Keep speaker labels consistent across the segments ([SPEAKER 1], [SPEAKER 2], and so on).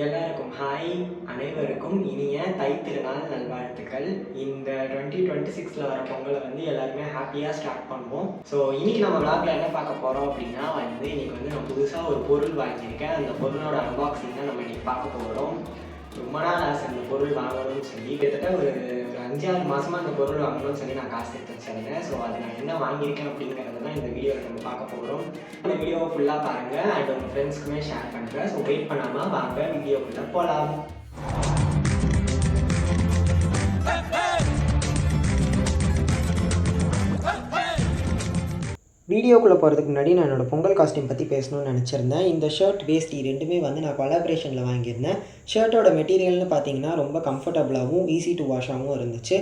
[SPEAKER 1] எல்லாருக்கும் ஹாய். அனைவருக்கும் இனிய தைத்திருநாள் நல்வாழ்த்துக்கள். இந்த 2026ல் வர பொங்கலை வந்து எல்லாருமே ஹாப்பியாக ஸ்டார்ட் பண்ணுவோம். ஸோ இன்னைக்கு நம்ம விளாக்ல என்ன பார்க்க போகிறோம் அப்படின்னா இன்னைக்கு நான் புதுசாக ஒரு பொருள் வாங்கியிருக்கேன். அந்த பொருளோட அன்பாக்சிங் தான் நம்ம இன்னைக்கு பார்க்க போகிறோம். ரொம்ப நாள் ஆசை அந்த பொருள் வாங்கணும்னு சொல்லி கிட்டத்தட்ட ஒரு 5-6 மாதமாக அந்த பொருள் வாங்கணும்னு சொல்லி நான் காசு எடுத்து வச்சிருந்தேன். ஸோ அது நான் என்ன வாங்கியிருக்கேன் அப்படிங்கிறத தான் இந்த வீடியோவில் நம்ம பார்க்க போகிறோம். இந்த வீடியோவை ஃபுல்லாக பாருங்கள் அண்ட் உங்கள் ஃப்ரெண்ட்ஸ்க்குமே ஷேர் பண்ணுறேன். ஸோ வெயிட் பண்ணாமல் வாங்க வீடியோக்குள்ளே போகலாம். வீடியோக்குள்ளே போகிறதுக்கு முன்னாடி நான் என்னோடய பொங்கல் காஸ்டியூம் பற்றி பேசணும்னு நினச்சிருந்தேன். இந்த ஷர்ட் வேஷ்டி ரெண்டுமே நான் கொலாபரேஷனில் வாங்கியிருந்தேன். ஷர்ட்டோட மெட்டீரியல்னு பார்த்தீங்கன்னா ரொம்ப கம்ஃபர்டபுளாகவும் ஈஸி டு வாஷாகவும் இருந்துச்சு.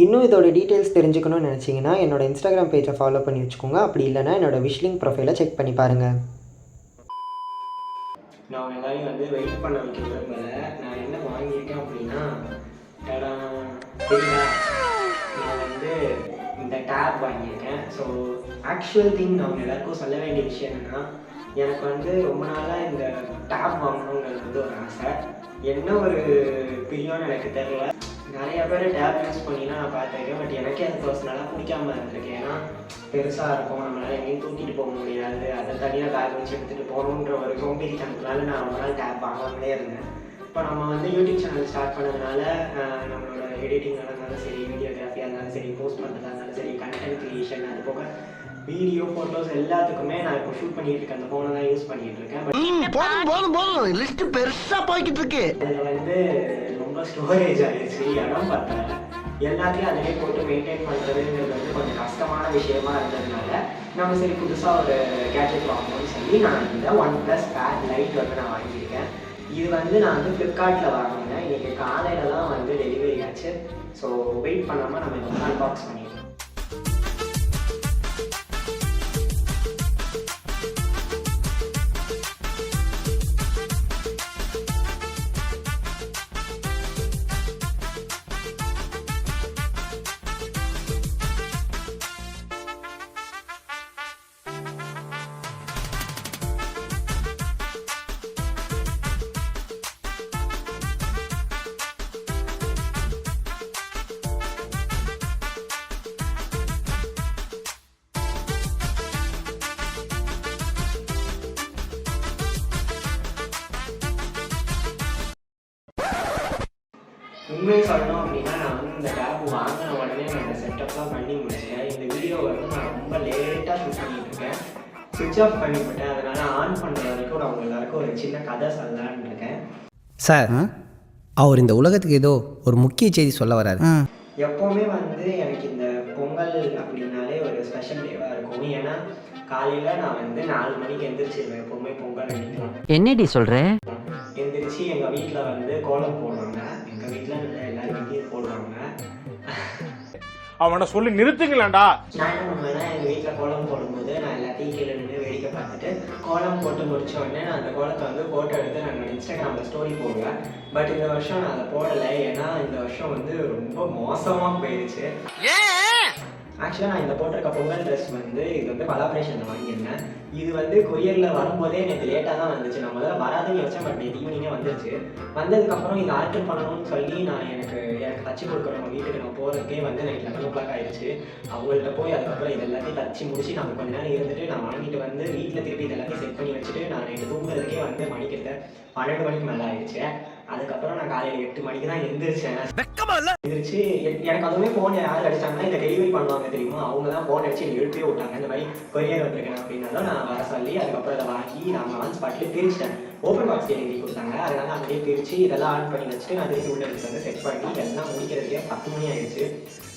[SPEAKER 1] இன்னும் இதோட டீட்டெயில்ஸ் தெரிஞ்சுக்கணும்னு நினச்சிங்கன்னா என்னோடய இன்ஸ்டாகிராம் பேஜை ஃபாலோ பண்ணி வச்சுக்கோங்க. அப்படி இல்லைனா என்னோடய விஷ்லிங் ப்ரொஃபைலை செக் பண்ணி பாருங்கள். நான் எல்லாரையும் வெயிட் பண்ண வைக்க விரும்பலை. நான் என்ன வாங்கியிருக்கேன் அப்படின்னா நான் இந்த டேப் வாங்கியிருக்கேன். ஸோ ஆக்சுவல் திங் நான் எல்லாருக்கும் சொல்ல வேண்டிய விஷயம் என்னென்னா, எனக்கு ரொம்ப நாளாக இந்த டேப் வாங்கணுங்கிறது ஒரு ஆசை. என்ன ஒரு பிரியோன்னு எனக்கு தெரியல. நிறைய பேர் டேப் யூஸ் பண்ணினா நான் பார்த்துருக்கேன். பட் எனக்கே அது பர்சனலாக பிடிக்காம இருந்திருக்கேன். ஏன்னா பெருசாக இருக்கும், நம்மளால் எங்கேயும் தூக்கிட்டு போக முடியாது, அதை தனியாக பேக் வச்சு எடுத்துகிட்டு போகணுன்ற ஒரு சோம்பேறித்தனத்தினால நான் ரொம்ப நாள் டேப் வாங்காமலே இருந்தேன். இப்போ நம்ம யூடியூப் சேனல் ஸ்டார்ட் பண்ணதுனால நம்மளோட எடிட்டிங்காக இருந்தாலும் சரி, வீடியோகிராஃபியாக இருந்தாலும் சரி, போஸ்ட் பண்ணுறதா இருந்தாலும் சரி, கண்டென்ட் க்ரியேஷன், அது போக வீடியோ ஃபோட்டோஸ் எல்லாத்துக்குமே நான் இப்போ ஷூட் பண்ணிட்டு இருக்கேன். அந்த ஃபோனை தான் யூஸ் பண்ணிட்டு இருக்கேன். பட் லிஸ்ட் பெருசாக போய்கிட்டு இருக்கு. அதில் ரொம்ப ஸ்டோரேஜ் ஆகிடுச்சு, இடம் பார்த்தேன். எல்லாத்தையும் அதிலே போட்டு மெயின்டைன் பண்ணுறதுங்கிறது கொஞ்சம் கஷ்டமான விஷயமா இருந்ததுனால நம்ம சரி புதுசாக ஒரு கேட்ஜெட் வாங்கணும்னு சொல்லி நான் இந்த OnePlus Pad Lite நான் வாங்கியிருக்கேன். இது நான் ஃப்ளிப்கார்ட்டில் வாங்கினேன். இன்றைக்கி காலையில் தான் டெலிவரி ஆச்சு. ஸோ வெயிட் பண்ணாமல் நம்ம இதை அன்பாக்ஸ் பண்ணிடலாம். உண்மையை சொல்லணும் அப்படின்னா நான் இந்த டேப் வாங்கின உடனே நான் இந்த செட்டப்லாம் பண்ணி முடிச்சேன். இந்த வீடியோ நான் ரொம்ப லேட்டாக ஷூட் பண்ணிட்டு இருக்கேன். சுவிட்ச் ஆஃப் பண்ணிவிட்டேன். அதனால் ஆன் பண்ணுற வரைக்கும் நான் உங்கள் எல்லாருக்கும் ஒரு சின்ன கதை சொல்லலான்னு இருக்கேன்.
[SPEAKER 2] சார், அவர் இந்த உலகத்துக்கு ஏதோ ஒரு முக்கிய செய்தி சொல்ல வராரு.
[SPEAKER 1] எப்போவுமே எனக்கு இந்த பொங்கல் அப்படின்னாலே ஒரு ஸ்பெஷல் டேவாக இருக்கும். ஏன்னா காலையில் நான் 4 மணிக்கு எந்திரிச்சிருவேன். எப்போவுமே பொங்கல் அடிக்கலாம்.
[SPEAKER 3] என்னடி சொல்கிறேன்?
[SPEAKER 1] எந்திரிச்சு எங்கள் வீட்டில் கோலம் போடுவாங்க. எங்கள் வீட்டில் எல்லாரும் வீட்டையும் போடுவாங்க.
[SPEAKER 4] அவனை சொல்லி நிறுத்துங்களேன்டா.
[SPEAKER 1] நான் என்ன பண்ணுவேன்னா, எங்கள் வீட்டில் கோலம் போடும்போது நான் எல்லாத்தையும் கீழே நின்று வேடிக்கை பார்த்துட்டு கோலம் போட்டு முடிச்ச உடனே நான் அந்த கோலத்தை ஃபோட்டோ எடுத்து நான் இன்ஸ்டாகிராமில் ஸ்டோரி போடுவேன். பட் இந்த வருஷம் நான் அதை போடலை. ஏன்னா இந்த வருஷம் ரொம்ப மோசமாக போயிடுச்சு. ஆக்சுவலாக நான் இந்த போட்டிருக்க பொங்கல் ட்ரெஸ் இது கொலாபரேஷனில் வாங்கியிருந்தேன். இது கொரியரில் வரும்போதே எனக்கு லேட்டாக தான் வந்துச்சு. நான் முதல்ல வராதுன்னு யோசிச்சேன். பட் நேற்று ஈவினிங்கே வந்துருச்சு. வந்ததுக்கப்புறம் இதை ஆல்டர் பண்ணணும்னு சொல்லி நான் எனக்கு தச்சு கொடுக்குறவங்க வீட்டுக்கு நான் போகிறதுக்கே நைட் 11 o'clock ஆகிடுச்சு. அவங்கள்ட்ட போய் அதுக்கப்புறம் இது எல்லாத்தையும் தச்சு முடிச்சு நம்ம கொஞ்ச நேரம் இருந்துட்டு நான் வாங்கிட்டு வீட்டில் திருப்பி இது எல்லாத்தையும் செட் பண்ணி வச்சுட்டு நான் நைட்டு தூங்குறதுக்கே மணிக்கிட்ட 12 மணிக்கு மேலே ஆகிடுச்சு. அதுக்கப்புறம் நான் காலையில் 8 மணிக்கு தான் எந்திரிச்சேன். எந்திரிச்சு எனக்கு அதுவுமே ஃபோன் யார் அடிச்சாங்கன்னா இந்த டெலிவரி பண்ணுவாங்க தெரியுமா, அவங்க தான் ஃபோன் அடிச்சு எழுப்பவே விட்டாங்க. இந்த மாதிரி கொரியர் வந்திருக்கேன் அப்படின்னா நான் வர சொல்லி அதுக்கப்புறம் அதை வாங்கி நான் ஆன் ஸ்பாட்லேயே பிரிச்சிட்டேன். ஓப்பன் பாக்ஸ் டெலிவரி கொடுத்தாங்க. அதனால அப்படியே பிரித்து இதெல்லாம் ஆன் பண்ணி வச்சுட்டு நான் திருப்பி உள்ள செட் பண்ணி எல்லாம் முடிக்கிறதுக்கே 10 மணி ஆயிடுச்சு.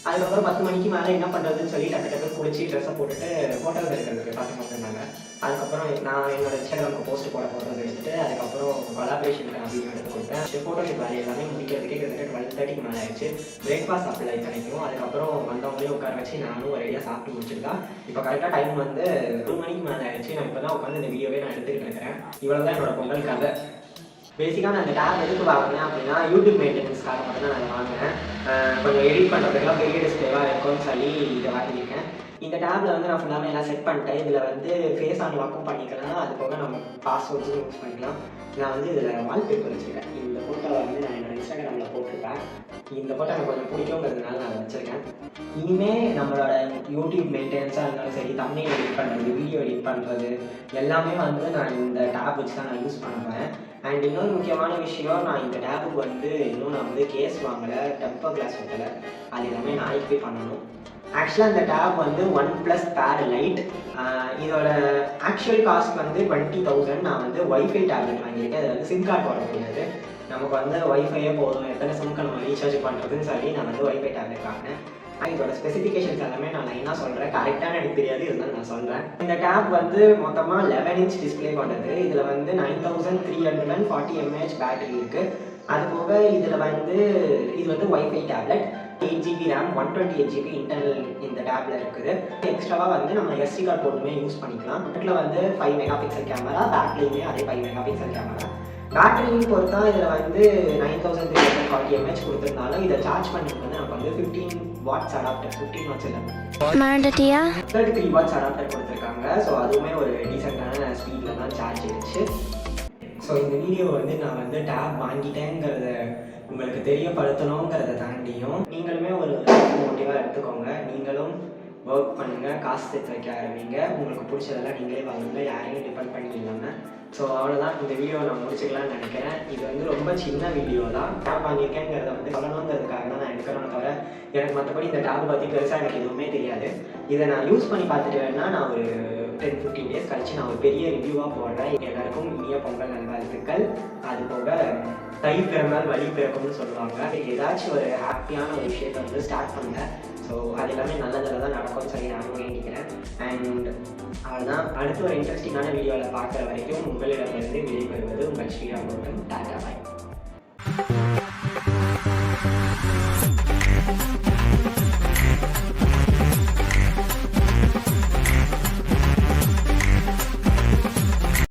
[SPEAKER 1] அதுக்கப்புறம் 10 மணிக்கு மேலே என்ன பண்ணுறதுன்னு சொல்லி டக்கு குளிச்சு ட்ரெஸ்ஸை போட்டுட்டு ஃபோட்டோஸ் எடுக்கிறதுக்கு பார்த்து இருந்தாங்க. அதுக்கப்புறம் நான் என்னோட இன்ஸ்டாகிராமுக்கு போஸ்ட் போட ஃபோட்டோஸ் எடுத்துட்டு அதுக்கப்புறம் கொலாபரேஷனுக்கு அப்படின்னு எடுத்து கொடுத்தேன். ஃபோட்டோஷூட் வேலை எல்லாமே முடிக்கிறதுக்கே கிட்டத்தட்ட 12:30க்கு மேலே ஆயிடுச்சு. பிரேக்ஃபாஸ்ட் சப்ளை கிடைக்கும். அதுக்கப்புறம் வந்தவங்களையும் உட்கார வச்சு நானும் ஒரேடியாக சாப்பிட்டு முடிச்சிருக்கேன். இப்போ கரெக்டாக டைம் 1 மணிக்கு மேலே ஆயிடுச்சு. நான் இப்போ தான் உட்காந்து இந்த வீடியோவே நான் எடுத்துக்கிட்டு இருக்கிறேன். இவ்வளோ தான் என்னோட பொங்கல் கதை. பேசிக்காக நான் இந்த டேப் எதுக்கு வாங்கினேன் அப்படின்னா யூடியூப் மெயின்டெனன்ஸ்க்காக மட்டும் தான் நான் வாங்கினேன். கொஞ்சம் எடிட் பண்ணுறதுக்கெல்லாம் பெரிய டிஸ்பிளேவாக இருக்கும்னு சொல்லி இதை வாங்கியிருக்கேன். இந்த டேப்பில் வந்து நான் ஃபுல்லாமே எல்லாம் செட் பண்ணிட்டேன். இதில் வந்து ஃபேஸ் அன்லாக்கும் பண்ணிக்கலாம், அது போக நம்ம பாஸ்வேர்ட்ஸும் யூஸ் பண்ணிக்கலாம். நான் வந்து இதில் வால்பேப்பர் வச்சுருக்கேன். இந்த ஃபோட்டோவை வந்து நான் என்னோட இன்ஸ்டாகிராமில் போட்டிருப்பேன். இந்த ஃபோட்டோ எனக்கு கொஞ்சம் பிடிக்குங்கிறதுனால நான் வச்சுருக்கேன். இனிமேல் நம்மளோட யூடியூப் மெயின்டெனன்ஸாக இருந்தாலும் சரி, தம்ப்நெயில் எடிட் பண்ணுறது, வீடியோ எடிட் பண்ணுறது எல்லாமே வந்து நான் இந்த டேப் வச்சு தான் நான் யூஸ் பண்ணுவேன். அண்ட் இன்னொரு முக்கியமான விஷயம், நான் இந்த டேப்புக்கு வந்து இன்னும் நான் வந்து கேஸ் வாங்கலை, டெம்பர் கிளாஸ் வைக்கலை. அது எல்லாமே நாளைக்கு போய் பண்ணணும். ஆக்சுவலாக இந்த டேப் வந்து OnePlus Pair Lite. இதோட ஆக்சுவல் காஸ்ட் வந்து 20,000. நான் வந்து ஒய்ஃபை டேப்லெட் வாங்கியிருக்கேன். அது வந்து சிம் கார்டு போட முடியாது, நமக்கு வந்து ஒய்ஃபையே போதும், எத்தனை சிம்க்கு நம்ம ரீசார்ஜ் பண்ணுறதுன்னு சொல்லி நான் வந்து ஒய்ஃபை டேப்லெட் வாங்கினேன். இதோட ஸ்பெசிஃபிகேஷன்ஸ் எல்லாமே நான் லைனாக சொல்கிறேன், கரெக்டான எனக்கு தெரியாது, இருந்தாலும் நான் சொல்கிறேன். இந்த டேப் வந்து மொத்தமாக 11 inch டிஸ்பிளே கொண்டது. இதில் வந்து 9340 mAh பேட்டரி இருக்குது. அது போக இதில் வந்து இது வந்து wifi tablet, 8GB RAM, 128GB internal இந்த டேப்ல இருக்குது. எக்ஸ்ட்ராவாக வந்து நம்ம SD கார்டு போட்டுமே யூஸ் பண்ணிக்கலாம். இதில் வந்து 5 MP கேமரா, பேக்லேயுமே அதே 5 MP கேமரா. பேட்டரி பொறுத்தா இதில் வந்து 9340 mAh கொடுத்துருந்தாலும் இதை சார்ஜ் பண்ணிட்டு வந்து நமக்கு வந்து 15 watts அடாப்டர், 15 watts இல்லை 33 watts அடாப்டர் கொடுத்துருக்காங்க. ஸோ அதுவுமே ஒரு டீசெண்டான ஸ்பீடில் தான் சார்ஜ் ஆயிடுச்சு. ஸோ இந்த வீடியோ வந்து நான் வந்து டேப் வாங்கிட்டேங்கிறத உங்களுக்கு தெரியப்படுத்தணுங்கிறத தாண்டியும் நீங்களுமே ஒரு மோட்டிவாக எடுத்துக்கோங்க. நீங்களும் ஒர்க் பண்ணுங்கள், காசு சேர்த்து வைக்க ஆரம்பிங்க, உங்களுக்கு பிடிச்சதெல்லாம் நீங்களே வாங்குங்க, யாரையும் டிபெண்ட் பண்ணி இல்லாமல். ஸோ அவ்வளோதான், இந்த வீடியோ நான் முடிச்சுக்கலாம்னு நினைக்கிறேன். இது வந்து ரொம்ப சின்ன வீடியோ தான். டேப் வாங்கியிருக்கேங்கிறத வந்து சொல்லணுங்கிறதுக்காக தான் நான் எடுக்கிறேன்னு தவிர எனக்கு மற்றபடி இந்த டேப் பற்றி பெருசாக எனக்கு எதுவுமே தெரியாது. இதை நான் யூஸ் பண்ணி பார்த்துட்டு வேணா நான் ஒரு 10-15 days கழிச்சு நான் ஒரு பெரிய ரிவ்யூவாக போடுறேன். எல்லாருக்கும் இனிய பொங்கல் நல்வாழ்த்துக்கள். அது போக தை பிறந்தால் வழி பிறக்கும்னு சொல்லுவாங்க. ஏதாச்சும் ஒரு ஹாப்பியான ஒரு விஷயத்தை வந்து ஸ்டார்ட் பண்ணுங்கள். ஸோ அது எல்லாமே நல்லதில் தான் நடக்கும்னு சொல்லி நானும் வேண்டிக்கிறேன். அண்ட் அவ்வளோதான், அடுத்து ஒரு இன்ட்ரெஸ்டிங்கான வீடியோவில் பார்க்குற வரைக்கும் உங்களிடமிருந்து விடைபெறுவது உங்கள் ஸ்ரீராம். டாடா பாய்.